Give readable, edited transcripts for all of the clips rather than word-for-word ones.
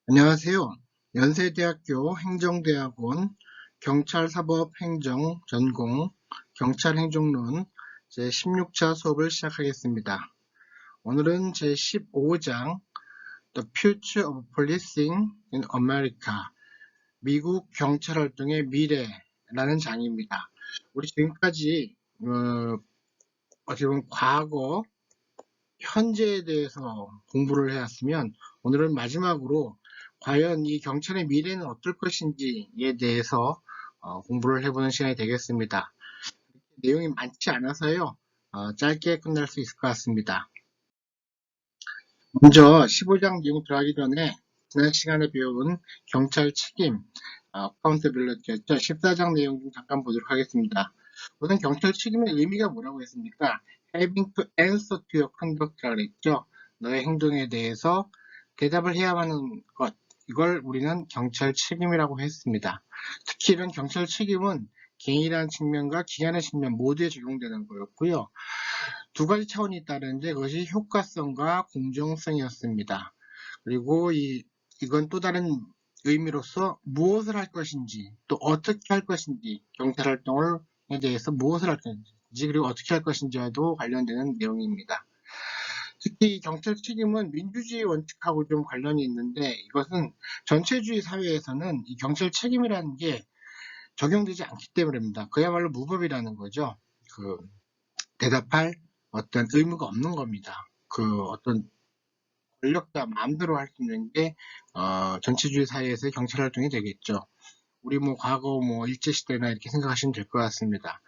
안녕하세요. 연세대학교 행정대학원 경찰사법행정 전공 경찰행정론 제16차 수업을 시작하겠습니다. 오늘은 제15장 The Future of Policing in America 미국 경찰활동의 미래라는 장입니다. 우리 지금까지 어떻게 보면 과거, 현재에 대해서 공부를 해왔으면 오늘은 마지막으로 과연 이 경찰의 미래는 어떨 것인지에 대해서 공부를 해보는 시간이 되겠습니다. 내용이 많지 않아서요. 짧게 끝날 수 있을 것 같습니다. 먼저 15장 내용 들어가기 전에 지난 시간에 배운 경찰 책임, accountability였죠. 14장 내용 좀 잠깐 보도록 하겠습니다. 우선 경찰 책임의 의미가 뭐라고 했습니까? having to answer to your conduct라고 했죠. 너의 행동에 대해서 대답을 해야 하는 것, 이걸 우리는 경찰 책임이라고 했습니다. 특히 이런 경찰 책임은 개인이라는 측면과 기관의 측면 모두에 적용되는 거였고요. 두 가지 차원이 있다는데 그것이 효과성과 공정성이었습니다. 그리고 이건 또 다른 의미로서 무엇을 할 것인지 또 어떻게 할 것인지 경찰 활동에 대해서 무엇을 할 것인지 그리고 어떻게 할 것인지와도 관련되는 내용입니다. 특히 경찰 책임은 민주주의 원칙하고 좀 관련이 있는데 이것은 전체주의 사회에서는 이 경찰 책임이라는 게 적용되지 않기 때문입니다. 그야말로 무법이라는 거죠. 대답할 어떤 의무가 없는 겁니다. 어떤 권력자 마음대로 할 수 있는 게 전체주의 사회에서의 경찰 활동이 되겠죠. 우리 과거 일제시대나 이렇게 생각하시면 될 것 같습니다.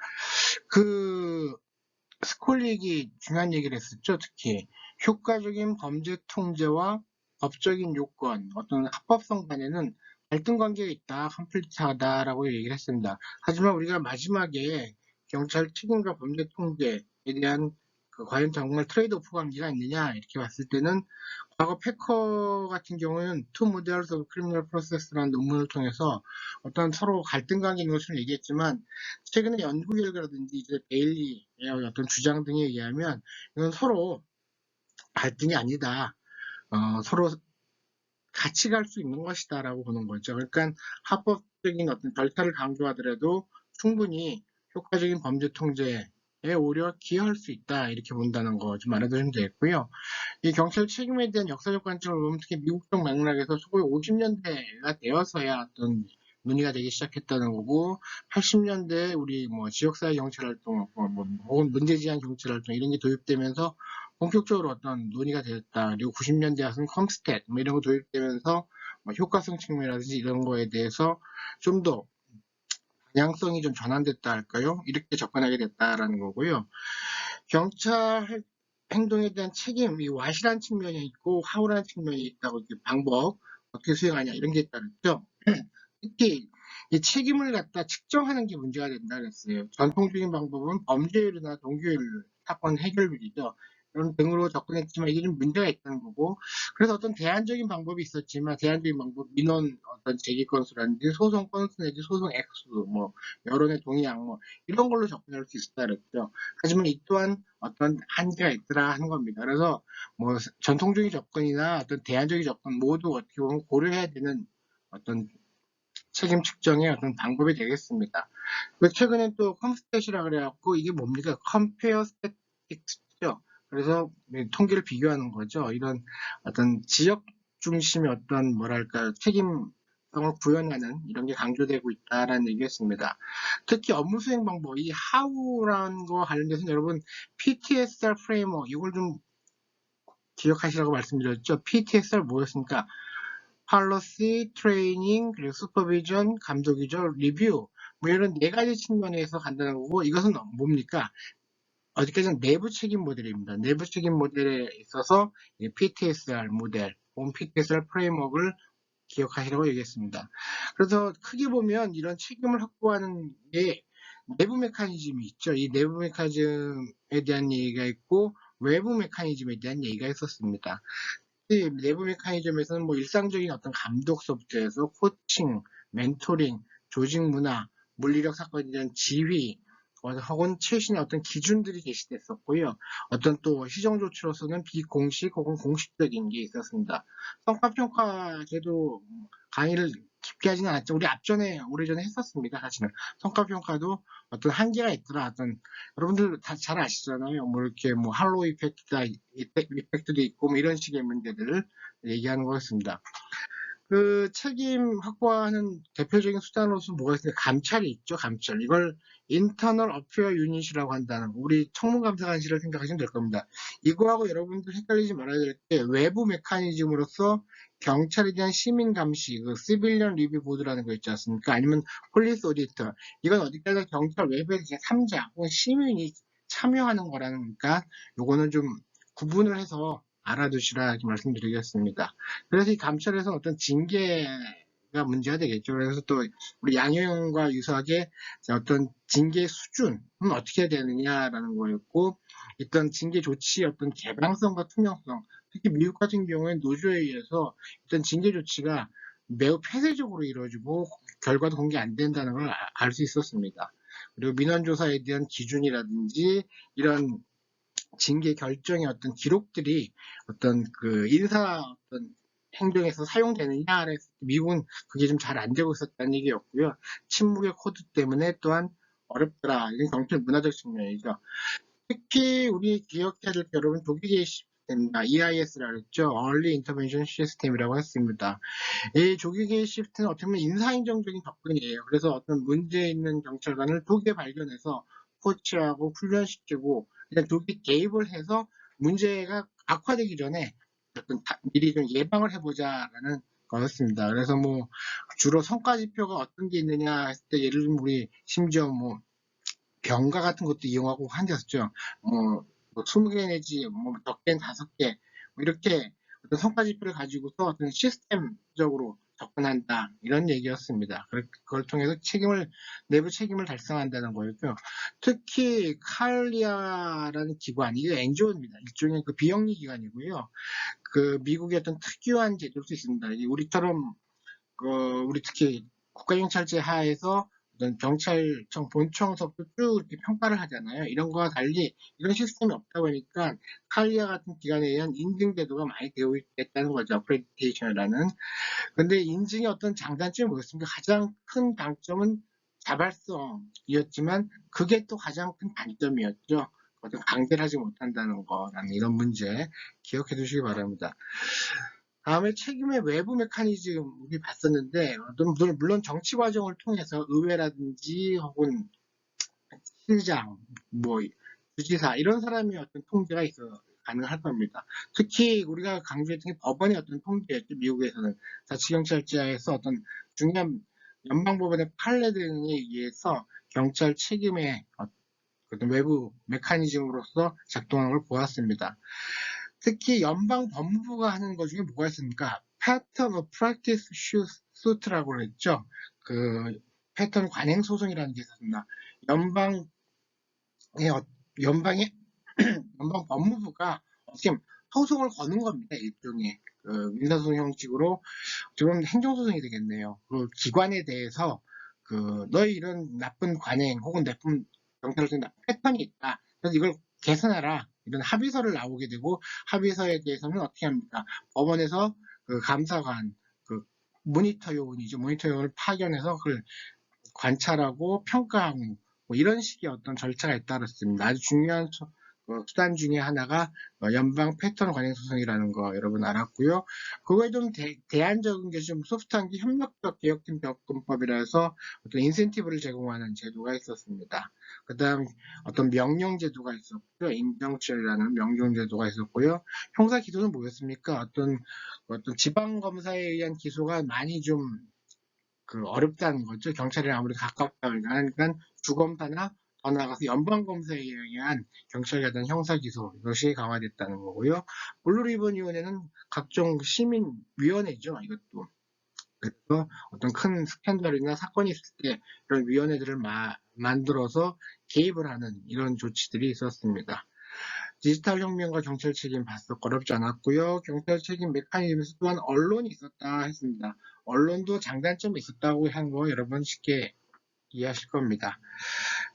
스콜릭이 중요한 얘기를 했었죠. 특히 효과적인 범죄 통제와 법적인 요건, 어떤 합법성 간에는 갈등 관계가 있다, 컨플릭트하다라고 얘기를 했습니다. 하지만 우리가 마지막에 경찰 책임과 범죄 통제에 대한 과연 정말 트레이드오프 관계가 있느냐 이렇게 봤을 때는 과거 패커 같은 경우는 Two Models of Criminal Process라는 논문을 통해서 어떤 서로 갈등 관계 있는 것을 얘기했지만 최근에 연구 결과라든지 이제 베일리의 어떤 주장 등에 의하면 이건 서로 갈등이 아니다. 서로 같이 갈 수 있는 것이다라고 보는 거죠. 그러니까 합법적인 어떤 절차를 강조하더라도 충분히 효과적인 범죄 통제에 오히려 기여할 수 있다 이렇게 본다는 거 좀 알아두시면 되겠고요. 이 경찰 책임에 대한 역사적 관점을 보면 특히 미국적 맥락에서 소위 50년대가 되어서야 어떤 논의가 되기 시작했다는 거고 80년대 우리 지역사회 경찰 활동 혹은 문제지향 경찰 활동 이런 게 도입되면서 본격적으로 어떤 논의가 되었다. 그리고 90년대 와서는 컴스텟 이런 거 도입되면서 효과성 측면이라든지 이런 거에 대해서 좀 더 방향성이 좀 전환됐다 할까요? 이렇게 접근하게 됐다라는 거고요. 경찰 행동에 대한 책임, 이 what이라는 측면이 있고 how라는 측면이 있다고 방법, 어떻게 수행하냐 이런 게 있다 그랬죠. 특히 이 책임을 갖다 측정하는 게 문제가 된다 그랬어요. 전통적인 방법은 범죄율이나 동기율, 사건 해결률이죠. 이런 등으로 접근했지만 이게 좀 문제가 있다는 거고 그래서 어떤 대안적인 방법이 있었지만 대안적인 방법 민원 어떤 제기 건수라든지 소송 건수 내지 소송 액수 여론의 동의양 이런 걸로 접근할 수 있었다 그랬죠. 하지만 이 또한 어떤 한계가 있더라 하는 겁니다. 그래서 전통적인 접근이나 어떤 대안적인 접근 모두 어떻게 보면 고려해야 되는 어떤 책임 측정의 어떤 방법이 되겠습니다. 최근에 또 컴스탯이라 그래갖고 이게 뭡니까? 컴페어 스태틱스죠. 그래서 통계를 비교하는 거죠. 이런 어떤 지역 중심의 어떤 책임성을 구현하는 이런 게 강조되고 있다라는 얘기였습니다. 특히 업무 수행 방법, 이 how라는 거 관련돼서 여러분 PTSR 프레임워크 이걸 좀 기억하시라고 말씀드렸죠. PTSR 뭐였습니까? policy, 트레이닝, 그리고 슈퍼비전, 감독이죠, 리뷰 이런 네 가지 측면에서 간다는 거고 이것은 뭡니까? 어디까지는 내부 책임 모델입니다. 내부 책임 모델에 있어서 PTSR 모델, PTSR 프레임워크를 기억하시라고 얘기했습니다. 그래서 크게 보면 이런 책임을 확보하는 게 내부 메커니즘이 있죠. 이 내부 메커니즘에 대한 얘기가 있고 외부 메커니즘에 대한 얘기가 있었습니다. 이 내부 메커니즘에서는 일상적인 어떤 감독서부터 해서 코칭, 멘토링, 조직 문화, 물리력 사건에 대한 지휘, 혹은 최신의 어떤 기준들이 제시됐었고요. 어떤 또 시정 조치로서는 비공식 혹은 공식적인 게 있었습니다. 성과평가 제도 강의를 깊게 하지는 않았죠. 우리 오래전에 했었습니다. 사실은 성과평가도 어떤 한계가 있더라. 여러분들 다 잘 아시잖아요. 뭐 이렇게 뭐 할로우 이펙트도 있고 뭐 이런 식의 문제들을 얘기하는 거였습니다. 그 책임 확보하는 대표적인 수단으로서 뭐가 있습니까? 감찰이 있죠, 감찰. 이걸 인터널 어페어 유닛이라고 한다는 거. 우리 청문감사관실을 생각하시면 될 겁니다. 이거하고 여러분들 헷갈리지 말아야 될 게 외부 메커니즘으로서 경찰에 대한 시민 감시, 그 시빌리언 리뷰 보드라는 거 있지 않습니까? 아니면 폴리스 오디터. 이건 어디까지 경찰 외부의 제3자 혹은 시민이 참여하는 거라니까 요거는 좀 구분을 해서 알아두시라 이렇게 말씀드리겠습니다. 그래서 이 감찰에서 어떤 징계가 문제가 되겠죠. 그래서 또 우리 양형과 유사하게 어떤 징계 수준은 어떻게 해야 되느냐라는 거였고, 일단 징계 조치의 어떤 개방성과 투명성, 특히 미국 같은 경우에는 노조에 의해서 일단 징계 조치가 매우 폐쇄적으로 이루어지고 결과도 공개 안 된다는 걸 알 수 있었습니다. 그리고 민원조사에 대한 기준이라든지 이런 징계 결정의 어떤 기록들이 어떤 그 인사 어떤 행정에서 사용되느냐를 미국은 그게 좀 잘 안 되고 있었다는 얘기였고요. 침묵의 코드 때문에 또한 어렵더라. 이건 경찰 문화적 측면이죠. 특히 우리 기억해야 될 게 여러분 독일의 시스템입니다. EIS라고 했죠. Early Intervention System이라고 했습니다. 이 조기개입 시스템은 어떻게 보면 인사행정적인 접근이에요. 그래서 어떤 문제 있는 경찰관을 독에 발견해서 코치하고 훈련시키고 그냥 독에 개입을 해서 문제가 악화되기 전에 어떤 미리 좀 예방을 해보자라는 거였습니다. 그래서 뭐 주로 성과 지표가 어떤 게 있느냐 했을 때 예를 들면 우리 심지어 뭐 병가 같은 것도 이용하고 한댔었죠. 뭐 20개 내지 뭐 적게는 5개 뭐 이렇게 어떤 성과 지표를 가지고서 어떤 시스템적으로 접근한다 이런 얘기였습니다. 그걸 통해서 내부 책임을 달성한다는 거였고요. 특히 칼리아라는 기관 이게 NGO입니다. 일종의 그 비영리 기관이고요. 그 미국의 어떤 특유한 제도일 수 있습니다. 우리처럼 우리 특히 국가경찰제 하에서 어떤 경찰청 본청석도 쭉 이렇게 평가를 하잖아요. 이런 거와 달리 이런 시스템이 없다 보니까 칼리아 같은 기관에 의한 인증 제도가 많이 되어 있다는 거죠. 어크레디테이션이라는. 근데 인증의 어떤 장단점이 뭐였습니까? 가장 큰 장점은 자발성이었지만 그게 또 가장 큰 단점이었죠. 어떤 강제를 하지 못한다는 거라는 이런 문제 기억해 두시기 바랍니다. 다음에 책임의 외부 메커니즘 우리 봤었는데 물론 정치 과정을 통해서 의회라든지 혹은 시장, 뭐 주지사 이런 사람이 어떤 통제가 있어 가능할 겁니다. 특히 우리가 강조했던 게 법원의 어떤 통제였죠. 미국에서는 자치경찰제하에서 어떤 중요한 연방법원의 판례 등에 의해서 경찰 책임의 어떤 외부 메커니즘으로서 작동하는 걸 보았습니다. 특히 연방 법무부가 하는 것 중에 뭐가 있습니까? Pattern of Practice Suit라고 그랬죠. 그 패턴 관행 소송이라는 게 있었습니다. 연방의 연방의 연방 법무부가 어떻게 소송을 거는 겁니다. 일종의 민사소송 형식으로 지금 행정소송이 되겠네요. 그 기관에 대해서 너희 이런 나쁜 관행 혹은 나쁜 경찰로서의 나쁜 패턴이 있다. 그래서 이걸 개선해라. 이런 합의서를 나오게 되고 합의서에 대해서는 어떻게 합니까? 법원에서 그 감사관, 그 모니터 요원이죠. 모니터 요원을 파견해서 그걸 관찰하고 평가하고 뭐 이런 식의 어떤 절차가 있다그랬습니다. 아주 중요한 수단 중에 하나가 연방 패턴 관행 소송이라는 거 여러분 알았고요. 그거에 좀 대안적인 게 좀 소프트한 게 협력적 개혁팀 접근법이라 해서 어떤 인센티브를 제공하는 제도가 있었습니다. 그 다음 어떤 명령 제도가 있었고요. 인정치라는 명령 제도가 있었고요. 형사 기소는 뭐였습니까? 어떤 지방 검사에 의한 기소가 많이 좀 어렵다는 거죠. 경찰이랑 아무리 가깝다 보니까 주검사나 더 나아가서 연방검사에 의한 경찰에 대한 형사기소 이것이 강화됐다는 거고요. 블루리본위원회는 각종 시민위원회죠. 이것도. 그래서 어떤 큰 스캔들이나 사건이 있을 때 이런 위원회들을 만들어서 개입을 하는 이런 조치들이 있었습니다. 디지털 혁명과 경찰 책임 봤어 어렵지 않았고요. 경찰 책임 메커니즘에서 또한 언론이 있었다 했습니다. 언론도 장단점이 있었다고 한 거 여러분 쉽게 이해하실 겁니다.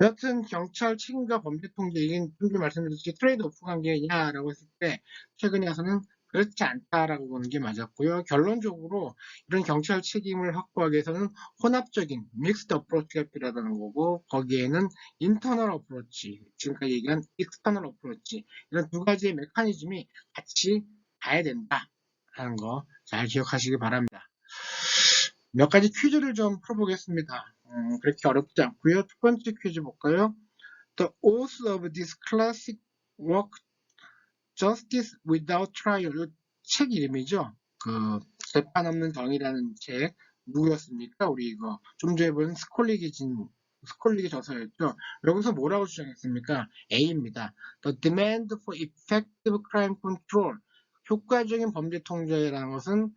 여튼 경찰 책임과 범죄 통제, 이게 좀 말씀드렸듯이 트레이드 오프 관계냐라고 했을 때 최근에 와서는 그렇지 않다라고 보는 게 맞았고요. 결론적으로 이런 경찰 책임을 확보하기 위해서는 혼합적인 믹스드 어프로치가 필요하다는 거고, 거기에는 인터널 어프로치, 지금까지 얘기한 익스터널 어프로치, 이런 두 가지의 메커니즘이 같이 가야 된다라는 거 잘 기억하시기 바랍니다. 몇 가지 퀴즈를 좀 풀어보겠습니다. 그렇게 어렵지 않고요. 첫 번째 퀴즈 볼까요? The author of this classic work, Justice Without Trial, 책 이름이죠. 그 재판 없는 정의라는 책 누구였습니까? 우리 이거 좀 전에 본 스콜릭이 저서였죠. 여기서 뭐라고 주장했습니까? A입니다. The demand for effective crime control, 효과적인 범죄 통제라는 것은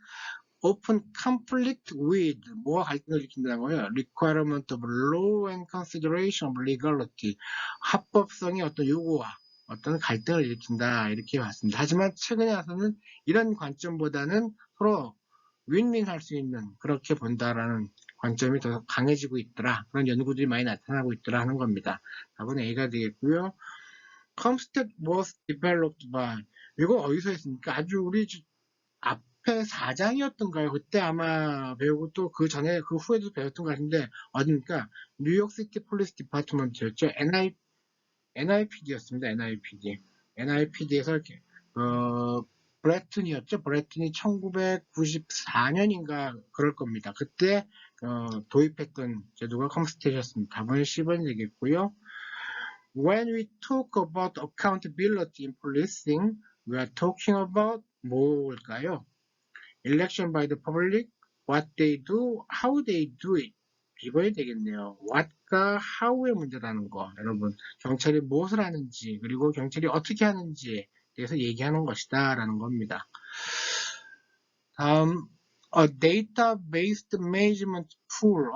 often conflict with, 뭐와 갈등을 일으킨다는 거예요. requirement of law and consideration of legality, 합법성의 어떤 요구와 어떤 갈등을 일으킨다, 이렇게 봤습니다. 하지만 최근에 와서는 이런 관점보다는 서로 윈윈 할 수 있는, 그렇게 본다라는 관점이 더 강해지고 있더라, 그런 연구들이 많이 나타나고 있더라 하는 겁니다. 답은 A가 되겠고요. Comstat was developed by, 이거 어디서 했습니까? 아주 우리 앞에 4장이었던가요? 그때 아마 배우고 또 그 전에, 그 후에도 배웠던 것 같은데, 어딥니까? 뉴욕시티 폴리스 디파트먼트였죠. NIPD였습니다. NIPD. NIPD에서 이렇게, 브래튼이었죠. 브래튼이 1994년인가 그럴 겁니다. 그때, 도입했던 제도가 컴스테이션입니다. 답은 10번 되겠고요. When we talk about accountability in policing, we are talking about 뭘까요? Election by the public, what they do, how they do it. 이거야 되겠네요. what과 how의 문제라는 거. 여러분, 경찰이 무엇을 하는지, 그리고 경찰이 어떻게 하는지에 대해서 얘기하는 것이다 라는 겁니다. 다음, a data-based management tool,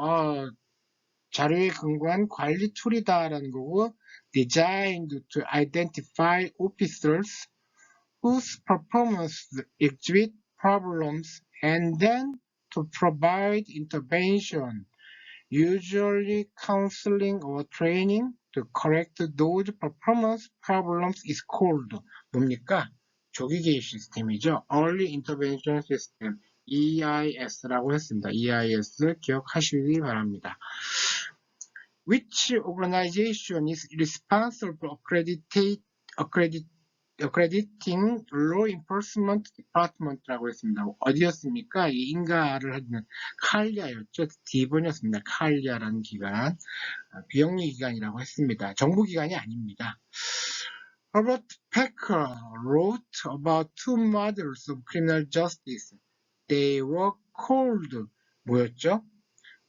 자료에 근거한 관리 툴이다라는 거고, designed to identify officers whose performance exhibit problems and then to provide intervention, usually counseling or training to correct those performance problems is called 뭡니까? 조기 개입 시스템이죠. Early Intervention System, EIS라고 했습니다. EIS 기억하시기 바랍니다. Which organization is responsible for accrediting law enforcement department라고 했습니다. 어디였습니까? 이 인가를 하는 칼리아였죠. D번이었습니다. 칼리아라는 기관, 비영리 기관이라고 했습니다. 정부 기관이 아닙니다. Herbert Packer wrote about two models of criminal justice. They were called 뭐였죠?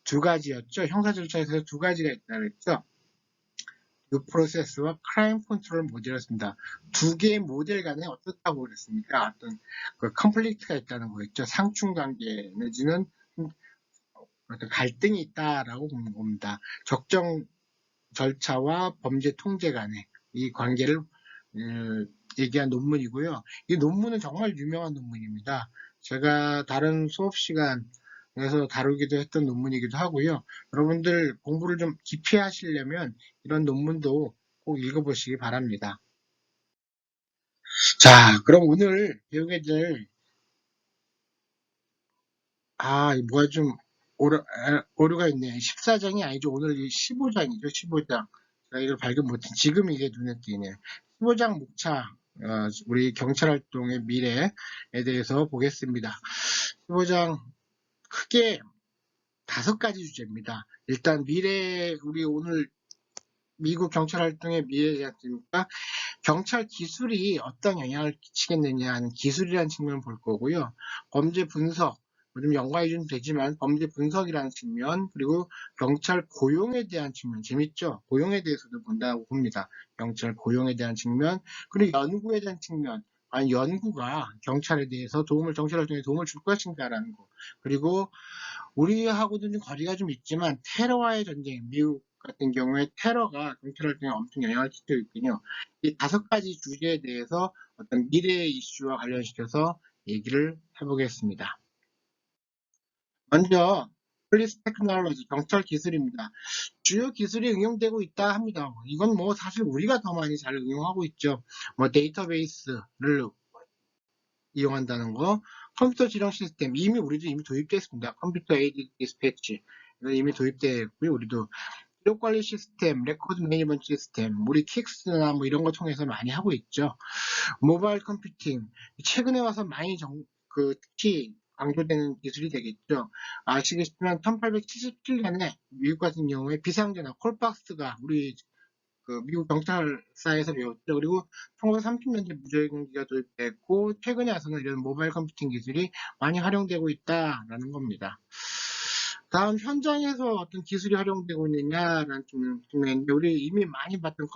두 가지였죠. 형사 절차에서 두 가지가 있다고 그랬죠. 그 프로세스와 크라임 컨트롤 모델이었습니다. 두 개의 모델 간에 어떻다고 그랬습니까? 어떤 그 컨플릭트가 있다는 거였죠. 상충 관계 내지는 어떤 갈등이 있다라고 보는 겁니다. 적정 절차와 범죄 통제 간의 이 관계를 얘기한 논문이고요. 이 논문은 정말 유명한 논문입니다. 제가 다른 수업 시간에서 다루기도 했던 논문이기도 하고요. 여러분들 공부를 좀 깊이 하시려면 이런 논문도 꼭 읽어보시기 바랍니다. 자, 그럼 오늘 배우게 될, 뭐가 좀 오류가 있네. 14장이 아니죠. 오늘 15장이죠. 15장. 제가 이걸 발견 못한, 지금 이게 눈에 띄네. 15장 목차, 우리 경찰활동의 미래에 대해서 보겠습니다. 15장 크게 5가지 주제입니다. 일단 우리 오늘 미국 경찰활동의 미래지 않습니까? 경찰 기술이 어떤 영향을 끼치겠느냐 하는 기술이라는 측면을 볼 거고요. 범죄 분석, 요즘 연관이 좀 되지만 범죄 분석이라는 측면, 그리고 경찰 고용에 대한 측면, 재밌죠? 고용에 대해서도 본다고 봅니다. 경찰 고용에 대한 측면, 그리고 연구에 대한 측면, 연구가 경찰에 대해서 경찰활동에 도움을 줄 것인가라는 거. 그리고 우리하고도 좀 거리가 좀 있지만 테러와의 전쟁, 미국 같은 경우에 테러가 경찰활동에 엄청 영향을 끼치고 있군요. 이 5가지 주제에 대해서 어떤 미래의 이슈와 관련시켜서 얘기를 해보겠습니다. 먼저 폴리스 테크놀로지, 경찰 기술입니다. 주요 기술이 응용되고 있다 합니다. 이건 뭐 사실 우리가 더 많이 잘 응용하고 있죠. 뭐 데이터베이스를 이용한다는 거, 컴퓨터 지령 시스템 이미 도입되어 있습니다. 컴퓨터 에이드 디스패치 이미 도입되어 있고요. 우리도 기록 관리 시스템, 레코드 매니지먼트 시스템, 우리 킥스나 뭐 이런 거 통해서 많이 하고 있죠. 모바일 컴퓨팅 최근에 와서 많이 특히 강조되는 기술이 되겠죠. 아시겠지만 1877년에 미국 같은 경우에 비상전화 콜박스가 우리 미국 경찰사에서 배웠죠. 그리고 1930년대 무전기가 도입됐고 최근에 와서는 이런 모바일 컴퓨팅 기술이 많이 활용되고 있다라는 겁니다. 다음 현장에서 어떤 기술이 활용되고 있느냐라는 측면인데 우리 이미 많이 봤던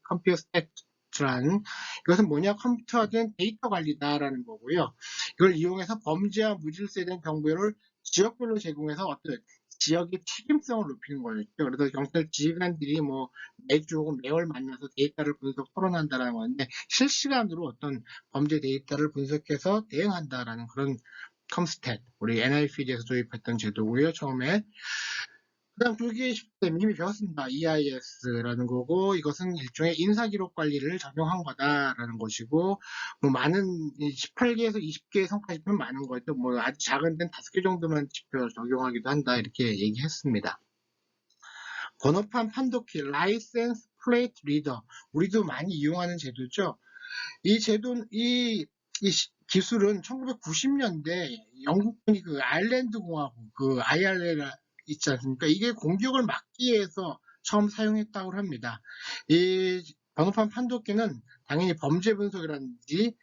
컴퓨터 스태트라는 이것은 뭐냐 컴퓨터에 대한 데이터 관리다라는 거고요. 이걸 이용해서 범죄와 무질서에 대한 정보를 지역별로 제공해서 어떤 지역의 책임성을 높이는 거였죠. 그래서 경찰 지휘관들이 뭐 매주 혹은 매월 만나서 데이터를 토론한다라는 건데 실시간으로 어떤 범죄 데이터를 분석해서 대응한다라는 그런 컴스탯, 우리 NIPD에서 도입했던 제도고요. 처음에 그다음 불기의 시스템 이미 배웠습니다. EIS라는 거고 이것은 일종의 인사기록 관리를 적용한 거다라는 것이고 뭐 많은 18개에서 20개의 성과지표는 많은 거죠. 뭐 아주 작은 데는 5개 정도만 지표 적용하기도 한다 이렇게 얘기했습니다. 번호판 판독키, 라이센스 플레이트 리더 우리도 많이 이용하는 제도죠. 이 기술은 1990년대 영국군이 아일랜드 공화국 IRA 있지 않습니까? 이게 공격을 막기 위해서 처음 사용했다고 합니다. 이 번호판 판독기는 당연히 범죄 분석이라든지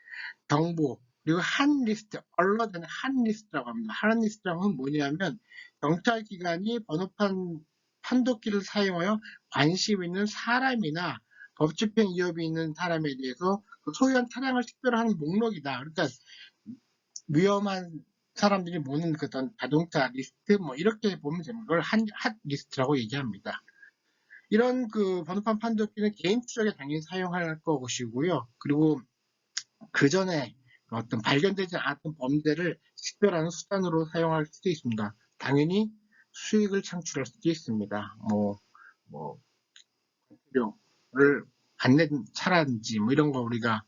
정보 그리고 한 리스트, 얼러드는 한 리스트라고 합니다. 한 리스트라고 하면 뭐냐면 경찰 기관이 번호판 판독기를 사용하여 관심 있는 사람이나 법집행 위협이 있는 사람에 대해서 소유한 차량을 식별하는 목록이다. 그러니까 위험한 사람들이 모는 어떤 자동차 리스트 뭐 이렇게 보면 됩니다. 그걸 한 리스트라고 얘기합니다. 이런 번호판 판독기는 개인 추적에 당연히 사용할 것이고요. 그리고 그 전에 어떤 발견되지 않았던 범죄를 식별하는 수단으로 사용할 수도 있습니다. 당연히 수익을 창출할 수도 있습니다. 를 받는 차라든지 뭐 이런 거 우리가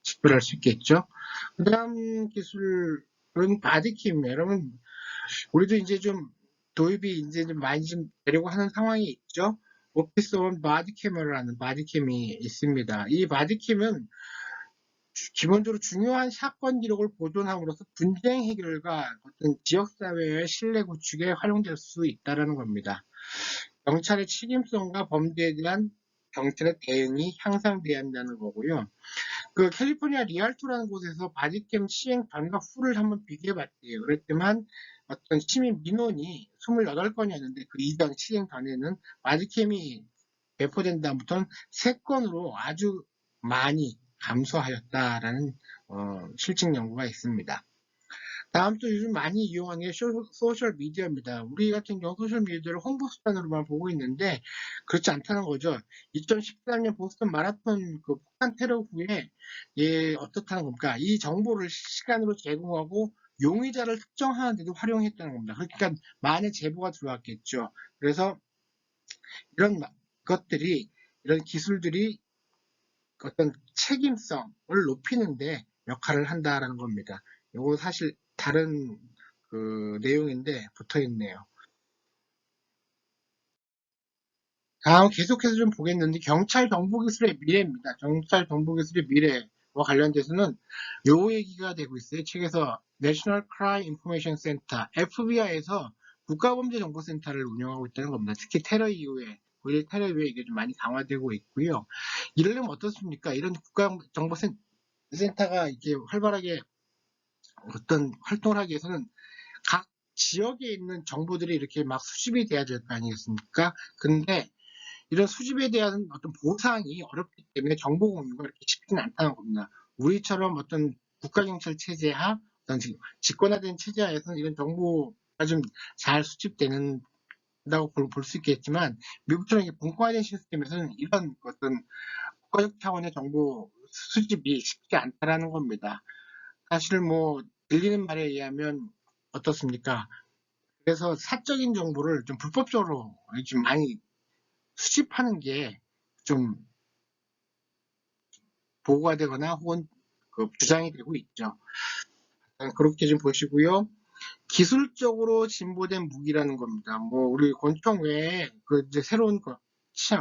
식별할 수 있겠죠. 그 다음 기술은 바디캠이에요. 여러분 우리도 이제 좀 도입이 이제 좀 많이 좀 되려고 하는 상황이 있죠. 오피스온 바디캠이라는 바디캠이 있습니다. 이 바디캠은 기본적으로 중요한 사건 기록을 보존함으로써 분쟁 해결과 어떤 지역사회의 신뢰 구축에 활용될 수 있다는 겁니다. 경찰의 책임성과 범죄에 대한 경찰의 대응이 향상돼야 한다는 거고요. 캘리포니아 리알토라는 곳에서 바디캠 시행 전과 후를 한번 비교해봤대요. 그랬지만 어떤 시민 민원이 28건이었는데 그 이전 시행 전에는 바디캠이 배포된 다음부터는 3건으로 아주 많이 감소하였다라는 실증 연구가 있습니다. 다음 또 요즘 많이 이용하는 게 소셜 미디어입니다. 우리 같은 경우 소셜 미디어를 홍보 수단으로만 보고 있는데 그렇지 않다는 거죠. 2013년 보스턴 마라톤 폭탄 테러 후에 어떻다는 겁니까? 이 정보를 실시간으로 제공하고 용의자를 특정하는 데도 활용했다는 겁니다. 그러니까 많은 제보가 들어왔겠죠. 그래서 이런 것들이 이런 기술들이 어떤 책임성을 높이는데 역할을 한다라는 겁니다. 이거 사실 다른 내용인데 붙어 있네요. 다음 계속해서 좀 보겠는데 경찰 정보기술의 미래입니다. 경찰 정보기술의 미래와 관련돼서는 요 얘기가 되고 있어요. 책에서 National Crime Information Center, FBI에서 국가범죄정보센터를 운영하고 있다는 겁니다. 특히 테러 이후에 9.11 테러 이후에 이게 좀 많이 강화되고 있고요. 이러려면 어떻습니까? 이런 국가정보센터가 이렇게 활발하게 어떤 활동을 하기 위해서는 각 지역에 있는 정보들이 이렇게 막 수집이 돼야 될 거 아니겠습니까? 근데 이런 수집에 대한 어떤 보상이 어렵기 때문에 정보 공유가 이렇게 쉽지는 않다는 겁니다. 우리처럼 어떤 국가경찰 체제하, 어떤 집권화된 체제하에서는 이런 정보가 좀 잘 수집되는다고 볼 수 있겠지만 미국처럼 분과된 시스템에서는 이런 어떤 국가적 차원의 정보 수집이 쉽지 않다라는 겁니다. 사실 들리는 말에 의하면 어떻습니까? 그래서 사적인 정보를 좀 불법적으로 좀 많이 수집하는 게 좀 보고가 되거나 혹은 그 주장이 되고 있죠. 그렇게 좀 보시고요. 기술적으로 진보된 무기라는 겁니다. 뭐 우리 권총 외에 그 이제 새로운 거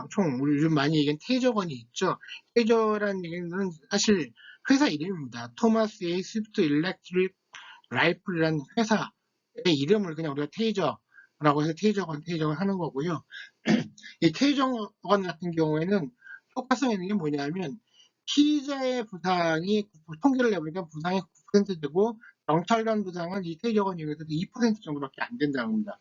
총 우리 요즘 많이 얘기하는 테이저건이 있죠. 테이저라는 얘기는 사실 회사 이름입니다. 토마스 A 스위프트 일렉트릭 라이플이라는 회사의 이름을 그냥 우리가 테이저라고 해서 테이저건 하는 거고요. 이 테이저건 같은 경우에는 효과성 있는 게 뭐냐면 피의자의 부상이 통계를 내보니까 부상이 9% 되고 경찰관 부상은 이 테이저건 이용해서 2% 정도밖에 안 된다고 합니다.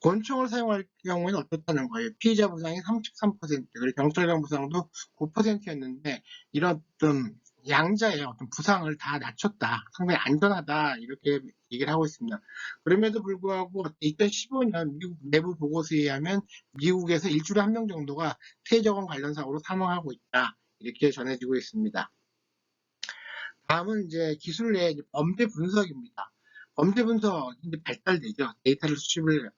권총을 사용할 경우에는 어떻다는 거예요. 피의자 부상이 33%, 그리고 경찰관 부상도 9%였는데 이런 어떤 양자의 어떤 부상을 다 낮췄다, 상당히 안전하다 이렇게 얘기를 하고 있습니다. 그럼에도 불구하고 2015년 미국 내부 보고서에 의하면 미국에서 일주일에 1명 정도가 테이저건 관련 사고로 사망하고 있다 이렇게 전해지고 있습니다. 다음은 이제 기술 내 범죄 분석입니다. 범죄 분석이 이제 발달되죠. 데이터를 수집을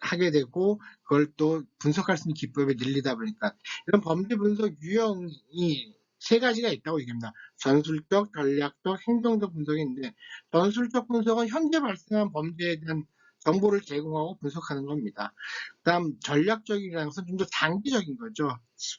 하게 되고 그걸 또 분석할 수 있는 기법이 늘리다 보니까 이런 범죄 분석 유형이 세 가지가 있다고 얘기합니다. 전술적, 전략적, 행동적 분석인데 전술적 분석은 현재 발생한 범죄에 대한 정보를 제공하고 분석하는 겁니다. 그다음 전략적이라는 것은 좀 더 장기적인 거죠.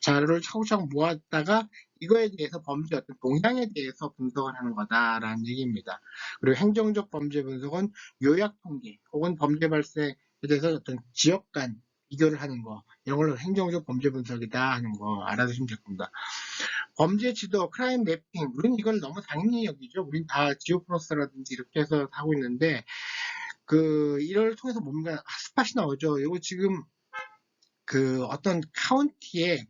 자료를 차곡차곡 모았다가 이거에 대해서 범죄 어떤 동향에 대해서 분석을 하는 거다라는 얘기입니다. 그리고 행정적 범죄 분석은 요약 통계 혹은 범죄 발생에 대해서 어떤 지역 간 비교를 하는 거 이런 걸로 행정적 범죄 분석이다 하는 거 알아두시면 될 겁니다. 범죄 지도, 크라임 매핑, 우리는 이걸 너무 당연히 여기죠. 우린 다 지오프로스라든지 이렇게 해서 하고 있는데 이걸 통해서 뭔가 핫스팟이 나오죠. 이거 지금 그 어떤 카운티의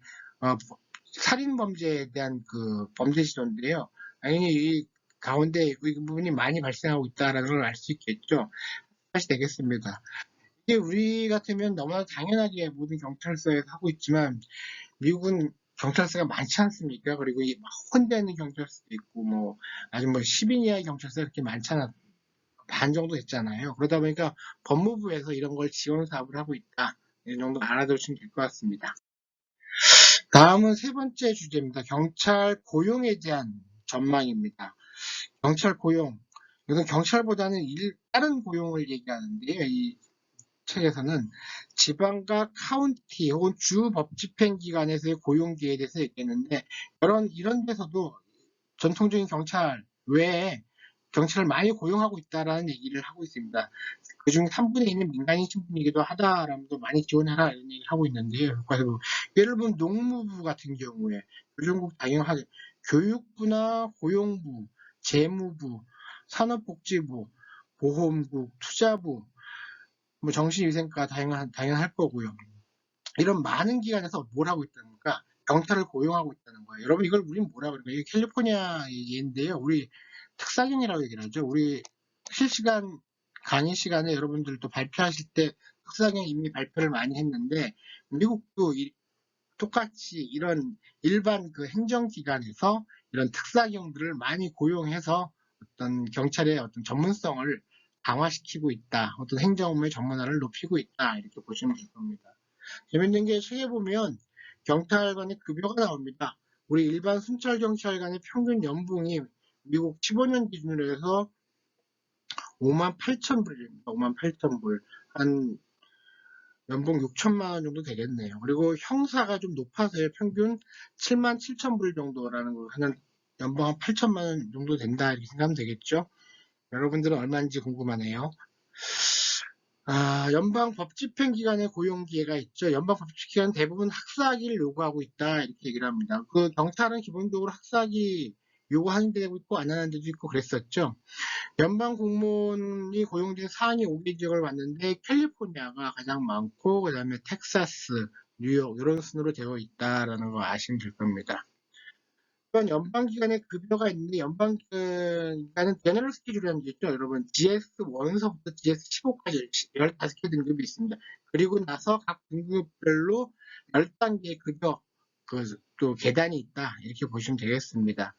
살인 범죄에 대한 그 범죄 지도인데요. 당연히 이 가운데 이 부분이 많이 발생하고 있다는 걸 알 수 있겠죠. 핫스팟이 되겠습니다. 이게 우리 같으면 너무나 당연하게 모든 경찰서에서 하고 있지만 미국은 경찰서가 많지 않습니까? 그리고 이 혼자 있는 경찰서도 있고 뭐 아주 뭐 10인 이하의 경찰서 이렇게 많잖아. 반 정도 됐잖아요. 그러다 보니까 법무부에서 이런 걸 지원 사업을 하고 있다. 이 정도 알아두시면 될 것 같습니다. 다음은 세 번째 주제입니다. 경찰 고용에 대한 전망입니다. 경찰 고용. 이건 경찰보다는 다른 고용을 얘기하는데요. 이 책에서는 지방과 카운티 혹은 주 법집행기관에서의 고용 기회에 대해서 얘기했는데 이런 데서도 전통적인 경찰 외에 경찰을 많이 고용하고 있다라는 얘기를 하고 있습니다. 그중 3분의 1은 민간인 신분이기도 하다라면서 많이 지원해라 이런 얘기를 하고 있는데요. 그래서 예를 들면 농무부 같은 경우에 교정국 당연하게 교육부나 고용부, 재무부, 산업복지부, 보험국, 투자부, 뭐 정신위생과 당연할 거고요. 이런 많은 기관에서 뭘 하고 있다니까 경찰을 고용하고 있다는 거예요. 여러분 이걸 우린 뭐라고 그럴까요? 이게 캘리포니아 예인데요. 우리 특사경이라고 얘기를 하죠. 우리 실시간 강의 시간에 여러분들도 발표하실 때 특사경 이미 발표를 많이 했는데 미국도 똑같이 이런 일반 그 행정기관에서 이런 특사경들을 많이 고용해서 어떤 경찰의 어떤 전문성을 강화시키고 있다. 어떤 행정 업무의 전문화를 높이고 있다. 이렇게 보시면 될 겁니다. 재밌는 게 책에 보면 경찰관의 급여가 나옵니다. 우리 일반 순찰 경찰관의 평균 연봉이 미국 15년 기준으로 해서 58,000불입니다. 58,000불. 한 연봉 6천만 원 정도 되겠네요. 그리고 형사가 좀 높아서요. 평균 77,000불 정도라는 거 하는 연봉 한 8천만 원 정도 된다 이렇게 생각하면 되겠죠. 여러분들은 얼마인지 궁금하네요. 연방법집행기관의 고용기회가 있죠. 연방법집행기관 대부분 학사학위를 요구하고 있다 이렇게 얘기를 합니다. 그 경찰은 기본적으로 학사학위 요구하는 데도 있고 안 하는 데도 있고 그랬었죠. 연방 공무원이 고용된 상위 5개 지역을 봤는데 캘리포니아가 가장 많고 그 다음에 텍사스, 뉴욕 이런 순으로 되어 있다라는 거 아시면 될 겁니다. 이런 연방기관의 급여가 있는데 연방기관은 제너럴 스케줄이라는 게 있죠. 여러분 GS1서부터 GS15까지 15개 등급이 있습니다. 그리고 나서 각 등급별로 10단계의 급여 또 계단이 있다 이렇게 보시면 되겠습니다.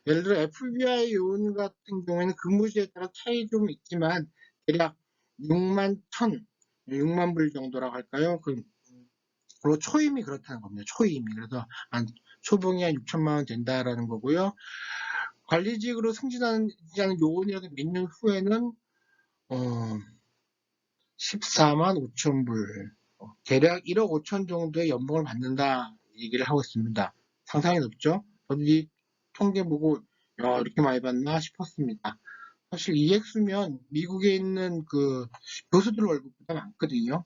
예를 들어 FBI 요원 같은 경우에는 근무지에 따라 차이 좀 있지만 대략 6만 6만 불 정도라고 할까요? 그리고 초임이 그렇다는 겁니다. 초임이. 그래서 한 초봉이 한 6천만 원 된다라는 거고요. 관리직으로 승진하는 요원이라도 몇 년 후에는 14만 5천 불, 대략 1억 5천 정도의 연봉을 받는다 얘기를 하고 있습니다. 상당히 높죠? 저도 이 통계 보고 야, 이렇게 많이 받나 싶었습니다. 사실 이 액수면 미국에 있는 그 교수들 월급보다 많거든요.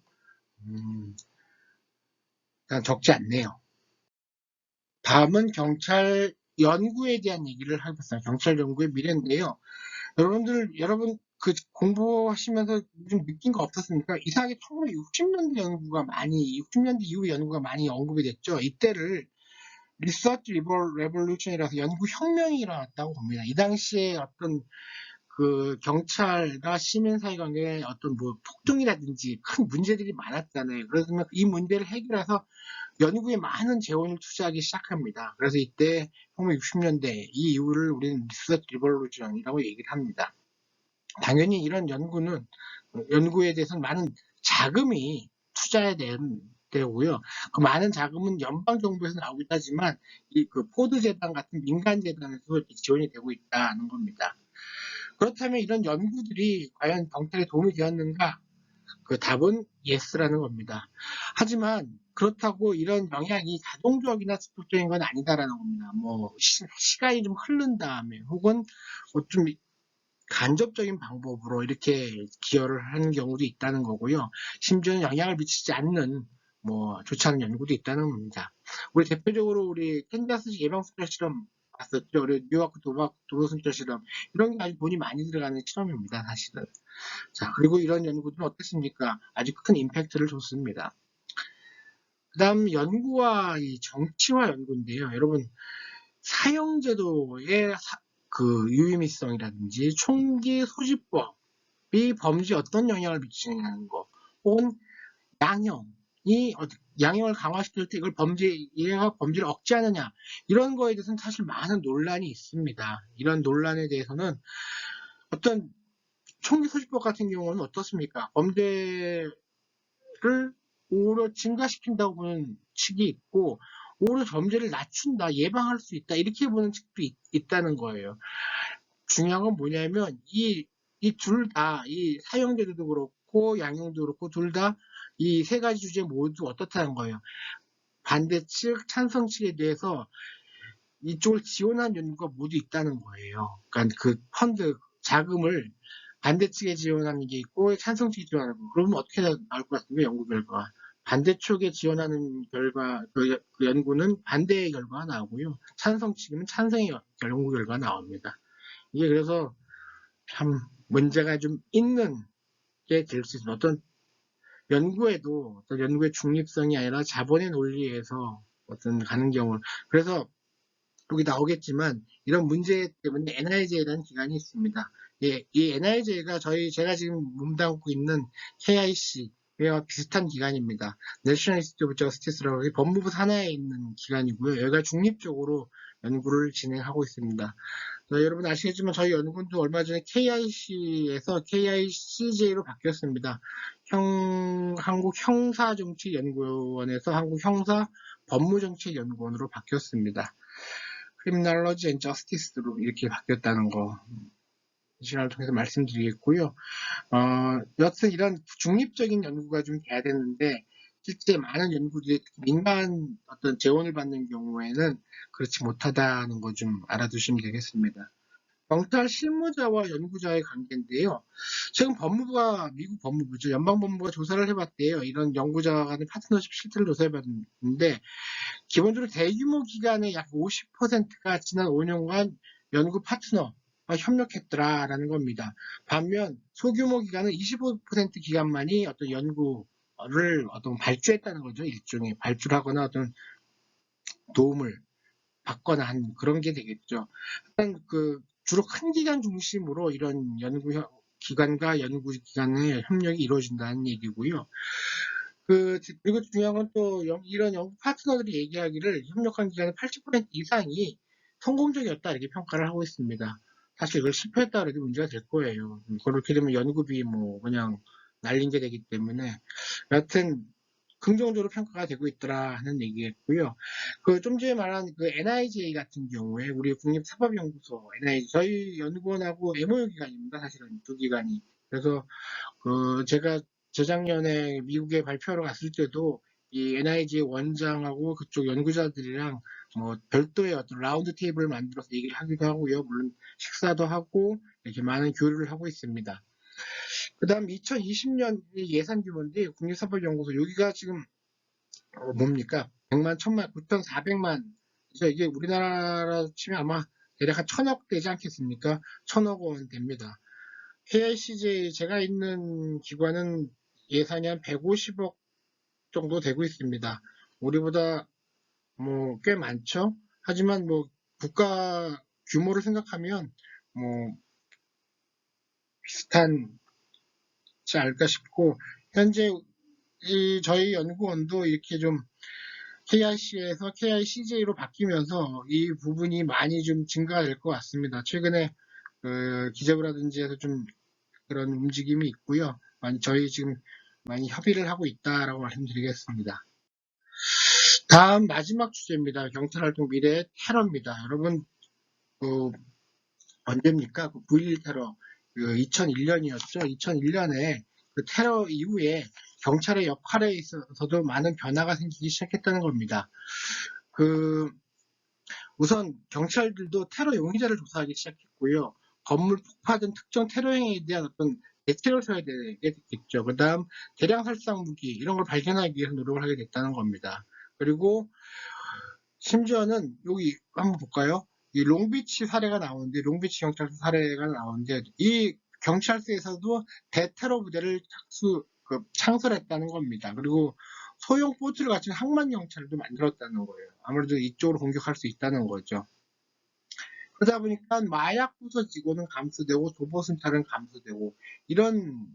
그냥 적지 않네요. 다음은 경찰 연구에 대한 얘기를 해봤어요. 경찰 연구의 미래인데요. 여러분 그 공부하시면서 좀 느낀 거 없었습니까? 이상하게 1960년대 연구가 많이, 60년대 이후 연구가 많이 언급이 됐죠. 이때를 리서치 레볼루션이라서 연구 혁명이 일어났다고 봅니다. 이 당시에 어떤 그 경찰과 시민사회 관계에 어떤 뭐 폭동이라든지 큰 문제들이 많았잖아요. 그러면 이 문제를 해결해서 연구에 많은 재원을 투자하기 시작합니다. 그래서 이때 1960년대 이 이후를 우리는 리서치 리볼루션이라고 얘기를 합니다. 당연히 이런 연구에 대해서는 많은 자금이 투자해야 되고요. 그 많은 자금은 연방 정부에서 나오긴 하지만 이 그 포드 재단 같은 민간 재단에서 지원이 되고 있다는 겁니다. 그렇다면 이런 연구들이 과연 경찰에 도움이 되었는가? 그 답은 yes라는 겁니다. 하지만 그렇다고 이런 영향이 자동적이나 직접적인 건 아니다라는 겁니다. 뭐 시간이 좀 흐른 다음에 혹은 뭐좀 간접적인 방법으로 이렇게 기여를 하는 경우도 있다는 거고요. 심지어는 영향을 미치지 않는 뭐 좋지 않은 연구도 있다는 겁니다. 우리 대표적으로 우리 캔자스 예방술자 실험 봤었죠. 우리 뉴요크 도로순자 실험 이런 게 아주 돈이 많이 들어가는 실험입니다. 사실은. 자, 그리고 이런 연구들은 어떻습니까? 아주 큰 임팩트를 줬습니다. 그 다음 연구와 이 정치화 연구인데요. 여러분 사형제도의 그 유의미성이라든지 총기 소지법이 범죄에 어떤 영향을 미치느냐는 거, 혹은 양형이 양형을 강화시킬 때 이걸 얘가 범죄를 억제하느냐 이런 거에 대해서는 사실 많은 논란이 있습니다. 이런 논란에 대해서는 어떤 총기 소지법 같은 경우는 어떻습니까? 범죄를 오히려 증가시킨다고 보는 측이 있고 오히려 범죄를 낮춘다, 예방할 수 있다 이렇게 보는 측도 있다는 거예요. 중요한 건 뭐냐면 이 둘 다 이 사형제도도 그렇고 양형도 그렇고 둘 다 이 세 가지 주제 모두 어떻다는 거예요. 반대 측, 찬성 측에 대해서 이쪽을 지원한 연구가 모두 있다는 거예요. 그러니까 그 펀드 자금을 반대 측에 지원하는 게 있고 찬성 측에 지원하는 거. 그러면 어떻게 나올 것 같습니까? 연구 결과. 반대쪽에 지원하는 결과, 그 연구는 반대의 결과가 나오고요. 찬성 측은 찬성의 연구 결과가 나옵니다. 이게 그래서 참 문제가 좀 있는 게 될 수 있습니다. 어떤 연구의 중립성이 아니라 자본의 논리에서 어떤 가는 경우. 그래서 여기 나오겠지만 이런 문제 때문에 NIJ라는 기관이 있습니다. 예, 이 NIJ가 제가 지금 몸담고 있는 KIC와 비슷한 기관입니다. National Institute of Justice라고 법무부 산하에 있는 기관이고요. 여기가 중립적으로 연구를 진행하고 있습니다. 여러분 아시겠지만 저희 연구원도 얼마 전에 KIC에서 KICJ로 바뀌었습니다. 한국형사정치연구원에서 한국형사법무정치연구원으로 바뀌었습니다. 크리미널러지 앤 저스티스로 이렇게 바뀌었다는 거 이 시간을 통해서 말씀드리겠고요. 여튼 이런 중립적인 연구가 좀 돼야 되는데 실제 많은 연구들이 민간 어떤 재원을 받는 경우에는 그렇지 못하다는 거 좀 알아두시면 되겠습니다. 경찰 실무자와 연구자의 관계인데요. 최근 미국 법무부죠. 연방법무부가 조사를 해봤대요. 이런 연구자와 간의 파트너십 실태를 조사해봤는데 기본적으로 대규모 기관의 약 50%가 지난 5년간 연구 파트너와 협력했더라라는 겁니다. 반면 소규모 기관은 25% 기관만이 어떤 연구를 발주했다는 거죠. 일종의 발주하거나 어떤 도움을 받거나 한 그런 게 되겠죠. 일단 주로 큰 기관 중심으로 이런 기관과 연구기관의 협력이 이루어진다는 얘기고요. 그리고 중요한 건 또 이런 연구 파트너들이 얘기하기를 협력한 기관의 80% 이상이 성공적이었다 이렇게 평가를 하고 있습니다. 사실 이걸 실패했다 그래도 문제가 될 거예요. 그렇게 되면 연구비 뭐 그냥 날린 게 되기 때문에 여하튼 긍정적으로 평가가 되고 있더라 하는 얘기였고요. 그 좀 전에 말한 그 NIJ 같은 경우에 우리 국립사법연구소 NIJ 저희 연구원하고 MOU 기관입니다. 사실은 두 기관이. 그래서 그 제가 재작년에 미국에 발표하러 갔을 때도 이 NIJ 원장하고 그쪽 연구자들이랑 뭐 별도의 어떤 라운드 테이블을 만들어서 얘기를 하기도 하고요. 물론 식사도 하고 이렇게 많은 교류를 하고 있습니다. 그 다음 2020년 예산 규모인데 국립사법연구소 여기가 지금 뭡니까? 100만, 1000만, 9,400만. 그래서 이게 우리나라 치면 아마 대략 한 1000억 되지 않겠습니까? 1000억 원 됩니다. KICJ 제가 있는 기관은 예산이 한 150억 정도 되고 있습니다. 우리보다 뭐 꽤 많죠? 하지만 뭐 국가 규모를 생각하면 뭐 비슷하지 않을까 싶고 현재 이 저희 연구원도 이렇게 좀 KIC에서 KICJ로 바뀌면서 이 부분이 많이 좀 증가될 것 같습니다. 최근에 그 기재부라든지 해서 좀 그런 움직임이 있고요. 저희 지금 많이 협의를 하고 있다라고 말씀드리겠습니다. 다음 마지막 주제입니다. 경찰활동 미래 테러입니다. 여러분 그 언제입니까? 그 9.11 테러 그 2001년이었죠. 2001년에 그 테러 이후에 경찰의 역할에 있어서도 많은 변화가 생기기 시작했다는 겁니다. 그 우선 경찰들도 테러 용의자를 조사하기 시작했고요. 건물 폭파 등 특정 테러 행위에 대한 어떤 대책을 세워야 되겠죠. 그 다음 대량 살상 무기 이런 걸 발견하기 위해서 노력을 하게 됐다는 겁니다. 그리고 심지어는 여기 한번 볼까요? 이 롱비치 사례가 나오는데 롱비치 경찰서 사례가 나오는데 이 경찰서에서도 대테러 부대를 창설했다는 겁니다. 그리고 소형 보트를 갖춘 항만 경찰도 만들었다는 거예요. 아무래도 이쪽으로 공격할 수 있다는 거죠. 그러다 보니까 마약 부서 직원은 감소되고 도보 순찰은 감소되고 이런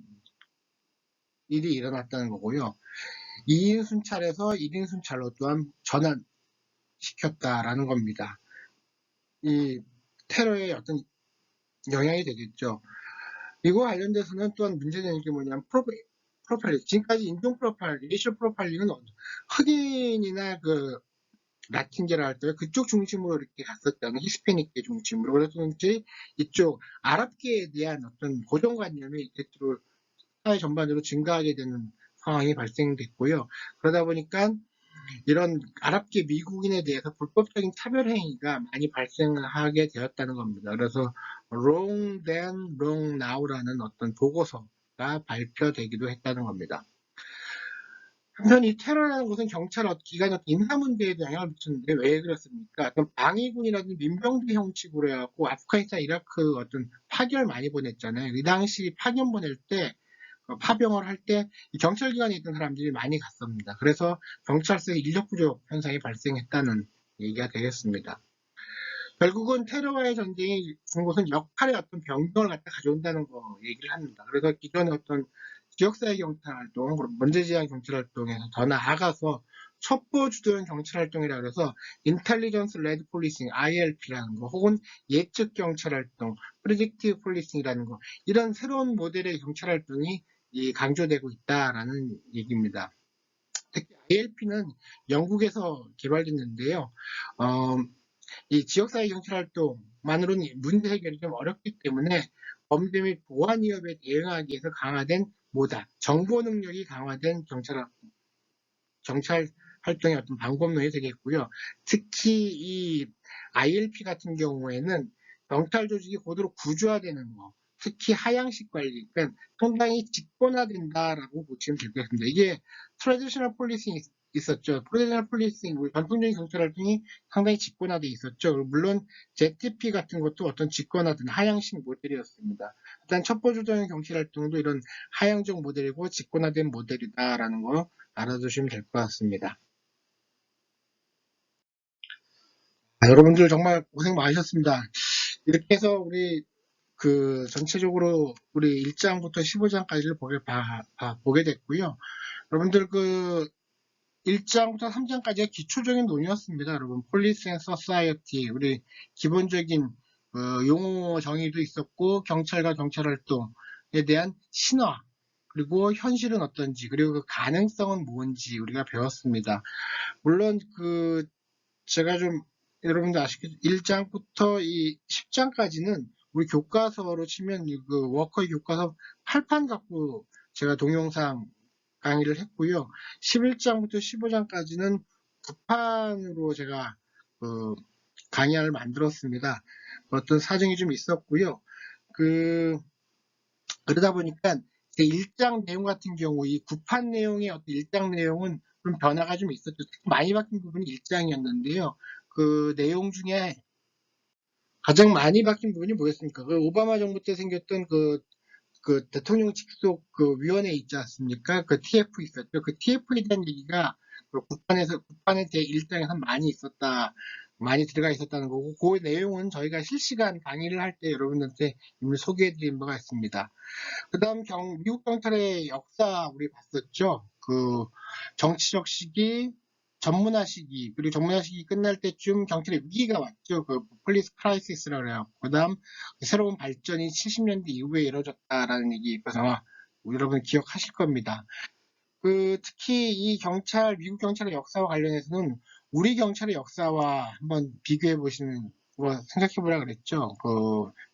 일이 일어났다는 거고요. 2인 순찰에서 1인 순찰로 또한 전환시켰다라는 겁니다. 이 테러의 어떤 영향이 되겠죠. 이거 관련돼서는 또한 문제되는 게 뭐냐면 프로파일링. 지금까지 인종 프로파일링, 레이셜 프로파일링은 흑인이나 그 라틴계라 할 때 그쪽 중심으로 이렇게 갔었다는 히스패닉계 중심으로 그래서 그런지 이쪽 아랍계에 대한 어떤 고정관념이 대체로 사회 전반적으로 증가하게 되는 상황이 발생됐고요. 그러다 보니까 이런 아랍계 미국인에 대해서 불법적인 차별 행위가 많이 발생하게 되었다는 겁니다. 그래서 Wrong Then, Wrong Now라는 어떤 보고서가 발표되기도 했다는 겁니다. 한편 이 테러라는 것은 경찰 기관의 인사 문제에도 영향을 미쳤는데 왜 그렇습니까? 어떤 방위군이라든지 민병대 형식으로 해갖고 아프가니스탄, 이라크 어떤 파견을 많이 보냈잖아요. 이 당시 파견 보낼 때 파병을 할 때 경찰기관에 있던 사람들이 많이 갔습니다. 그래서 경찰서의 인력 부족 현상이 발생했다는 얘기가 되겠습니다. 결국은 테러와의 전쟁이 준 것은 역할의 어떤 변경을 갖다 가져온다는 거 얘기를 합니다. 그래서 기존의 어떤 지역사회 경찰활동, 문제지향 경찰활동에서 더 나아가서 첩보 주도형 경찰활동이라 그래서 인텔리전스 레드 폴리싱, ILP라는 거, 혹은 예측 경찰활동, 프리딕티브 폴리싱이라는 거, 이런 새로운 모델의 경찰활동이 강조되고 있다라는 얘기입니다. 특히 ILP는 영국에서 개발됐는데요. 이 지역사회 경찰활동만으로는 문제 해결이 좀 어렵기 때문에 범죄 및 보안 위협에 대응하기 위해서 강화된 정보 능력이 강화된 경찰 활동의 어떤 방법론이 되겠고요. 특히 이 ILP 같은 경우에는 경찰 조직이 고도로 구조화되는 거, 특히 하향식 관리, 그러니까 상당히 직권화된다라고 보시면 되겠습니다. 이게 트래디셔널 폴리싱 있었죠. 트래디셔널 폴리싱, 전통적인 경찰 활동이 상당히 직권화돼 있었죠. 물론 ZP 같은 것도 어떤 직권화된 하향식 모델이었습니다. 일단 첩보주도형 경찰 활동도 이런 하향적 모델이고 직권화된 모델이다라는 거 알아두시면 될 것 같습니다. 여러분들 정말 고생 많으셨습니다. 이렇게 해서 우리 전체적으로 우리 1장부터 15장까지를 보게 됐고요. 여러분들 1장부터 3장까지가 기초적인 논의였습니다. 여러분, 폴리스 앤 서사이어티, 우리 기본적인 용어 정의도 있었고 경찰과 경찰 활동에 대한 신화 그리고 현실은 어떤지 그리고 그 가능성은 뭔지 우리가 배웠습니다. 물론 제가 좀 여러분들 아시겠죠? 1장부터 이 10장까지는 우리 교과서로 치면 그 워커의 교과서 8판 갖고 제가 동영상 강의를 했고요. 11장부터 15장까지는 9판으로 제가 그 강의를 만들었습니다. 어떤 사정이 좀 있었고요. 그러다 보니까 제 1장 내용 같은 경우 이 9판 내용의 어떤 1장 내용은 좀 변화가 좀 있었죠. 많이 바뀐 부분이 1장이었는데요. 그 내용 중에 가장 많이 바뀐 부분이 뭐였습니까? 그 오바마 정부 때 생겼던 그 대통령 직속 그 위원회 있지 않습니까? 그 TF 있었죠. 그 TF에 대한 얘기가 그 국판에 대해 1장에서 많이 있었다. 많이 들어가 있었다는 거고, 그 내용은 저희가 실시간 강의를 할 때 여러분들한테 이미 소개해드린 바가 있습니다. 그 다음 미국 경찰의 역사 우리 봤었죠. 그 정치적 시기, 전문화 시기, 그리고 전문화 시기 끝날 때쯤 경찰의 위기가 왔죠. 그 폴리스 크라이시스라고 해요. 그 다음 새로운 발전이 70년대 이후에 이루어졌다라는 얘기 있어서 여러분 기억하실 겁니다. 특히 이 미국 경찰의 역사와 관련해서는 우리 경찰의 역사와 한번 비교해 보시는 거 생각해 보라 그랬죠.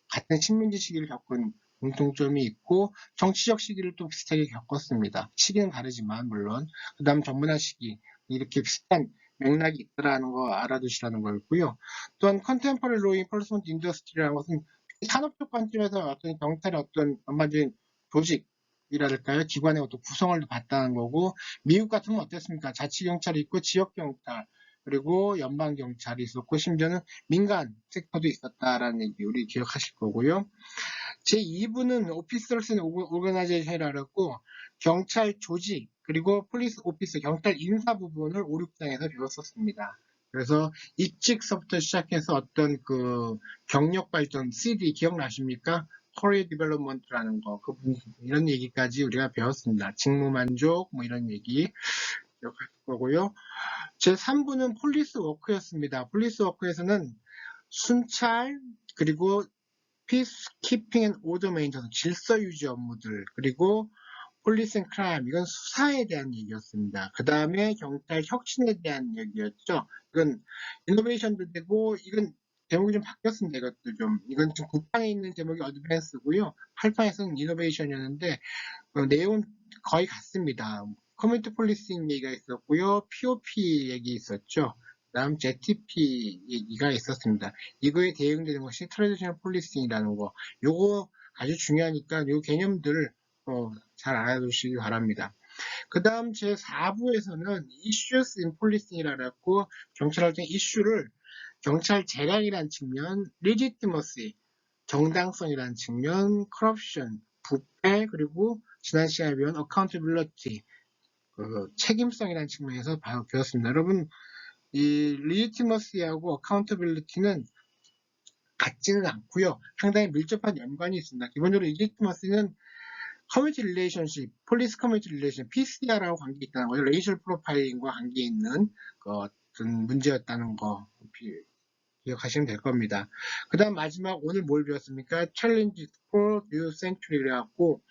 같은 식민지 시기를 겪은 공통점이 있고 정치적 시기를 또 비슷하게 겪었습니다. 시기는 다르지만 물론 그 다음 전문화 시기 이렇게 비슷한 맥락이 있다라는 거 알아두시라는 거였고요. 또한 컨템퍼리 로 인포스먼트 인더스트리라는 것은 산업적 관점에서 어떤 경찰의 어떤 전반적인 조직 이랄까요? 기관의 어떤 구성을 봤다는 거고, 미국 같으면 어땠습니까? 자치경찰이 있고, 지역경찰, 그리고 연방경찰이 있었고, 심지어는 민간 섹터도 있었다라는 얘기 우리 기억하실 거고요. 제2부는 오피서스 오거나이제이션이라고 했고, 경찰 조직, 그리고 폴리스 오피스, 경찰 인사 부분을 5, 6장에서 배웠었습니다. 그래서 입직서부터 시작해서 어떤 경력 발전, CD 기억나십니까? 커리어 디벨롭먼트라는 거, 이런 얘기까지 우리가 배웠습니다. 직무 만족, 뭐 이런 얘기 기억할 거고요. 제3부는 폴리스 워크였습니다. 폴리스 워크에서는 순찰, 그리고 피스키핑 앤 오더 메인터넌스, 질서 유지 업무들, 그리고 폴리스 앤 크라임, 이건 수사에 대한 얘기였습니다. 그 다음에 경찰 혁신에 대한 얘기였죠. 이건 이노베이션도 되고, 이건 제목이 좀 바뀌었습니다. 이것도 좀. 이건 지금 9판에 있는 제목이 어드밴스고요. 8판에서는 이노베이션이었는데, 내용은 거의 같습니다. 커뮤니티 폴리싱 얘기가 있었고요. POP 얘기 있었죠. 그다음 ZTP 얘기가 있었습니다. 이거에 대응되는 것이 트래디셔널 폴리싱이라는 거. 요거 아주 중요하니까 요 개념들을 잘 알아두시기 바랍니다. 그 다음 제4부에서는 Issues in Policing이라고 했고 경찰 활동 이슈를 경찰 재량이라는 측면, Legitimacy, 정당성이라는 측면, Corruption, 부패, 그리고 지난 시간에 배운 Accountability, 책임성이라는 측면에서 배웠습니다. 여러분 이 legitimacy하고 accountability는 같지는 않고요. 상당히 밀접한 연관이 있습니다. 기본적으로 legitimacy는 커뮤니티 릴레이션십, 폴리스 커뮤니티 릴레이션, PCR하고 관계 있다는 거죠. 레이셜 프로파일링과 관계 있는 어떤 문제였다는 거 기억하시면 될 겁니다. 그 다음 마지막 오늘 뭘 배웠습니까? Challenge for New Century 그래갖고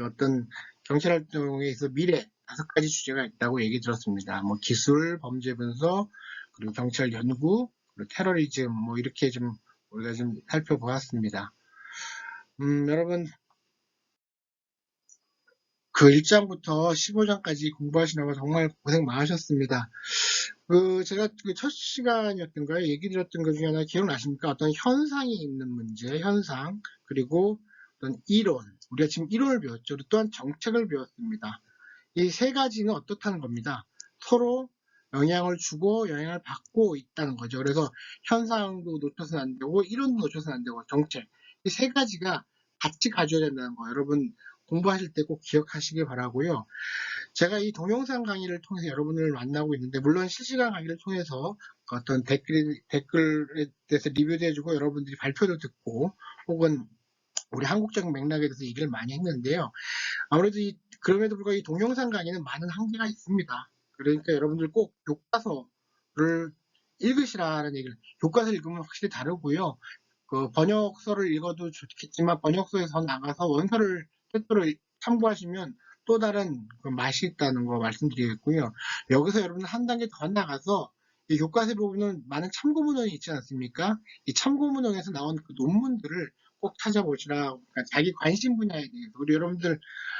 어떤 경찰 활동에 있어 미래 5가지 주제가 있다고 얘기 들었습니다. 뭐 기술, 범죄 분석, 그리고 경찰 연구, 그리고 테러리즘 뭐 이렇게 좀 우리가 좀 살펴보았습니다. 여러분 그 1장부터 15장까지 공부하시느라 정말 고생 많으셨습니다. 제가 첫 시간이었던가요? 얘기 드렸던 것 중에 하나 기억나십니까? 어떤 현상이 있는 문제, 현상, 그리고 어떤 이론. 우리가 지금 이론을 배웠죠. 또한 정책을 배웠습니다. 이 세 가지는 어떻다는 겁니다. 서로 영향을 주고 영향을 받고 있다는 거죠. 그래서 현상도 놓쳐서는 안 되고 이론도 놓쳐서는 안 되고 정책. 이 세 가지가 같이 가져야 된다는 거 여러분 공부하실 때 꼭 기억하시길 바라고요. 제가 이 동영상 강의를 통해서 여러분을 만나고 있는데 물론 실시간 강의를 통해서 어떤 댓글에 대해서 리뷰도 해주고 여러분들이 발표도 듣고 혹은 우리 한국적 맥락에 대해서 얘기를 많이 했는데요. 아무래도 그럼에도 불구하고 이 동영상 강의는 많은 한계가 있습니다. 그러니까 여러분들 꼭 교과서를 읽으시라는 얘기를, 교과서 읽으면 확실히 다르고요. 그 번역서를 읽어도 좋겠지만 번역서에서 나가서 원서를 뜻대로 참고하시면 또 다른 그 맛이 있다는 거 말씀드리겠고요. 여기서 여러분 한 단계 더 나가서 이 교과서에 보면 많은 참고문헌이 있지 않습니까? 이 참고문헌에서 나온 그 논문들을 꼭 찾아보시라. 그러니까 자기 관심 분야에 대해서 우리 여러분들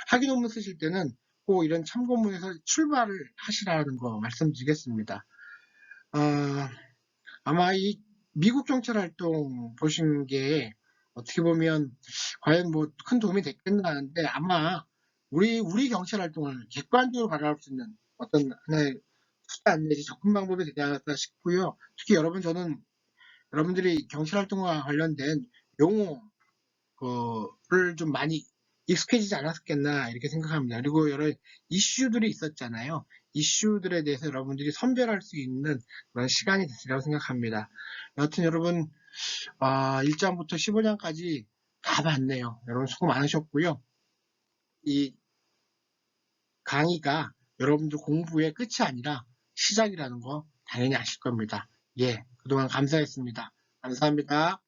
학위 논문 쓰실 때는 꼭 이런 참고문에서 출발을 하시라는 거 말씀드리겠습니다. 아마 이 미국 경찰 활동 보신 게 어떻게 보면 과연 뭐 큰 도움이 됐겠나 하는데 아마 우리 경찰 활동을 객관적으로 바라볼 수 있는 어떤 하나의 수단 내지 접근 방법이 되지 않았나 싶고요. 특히 저는 여러분들이 경찰 활동과 관련된 용어를 좀 많이 익숙해지지 않았겠나 이렇게 생각합니다. 그리고 여러 이슈들이 있었잖아요. 이슈들에 대해서 여러분들이 선별할 수 있는 그런 시간이 됐으리라고 생각합니다. 여하튼 여러분 1장부터 15장까지 다 봤네요. 여러분 수고 많으셨고요. 이 강의가 여러분들 공부의 끝이 아니라 시작이라는 거 당연히 아실 겁니다. 예, 그동안 감사했습니다. 감사합니다.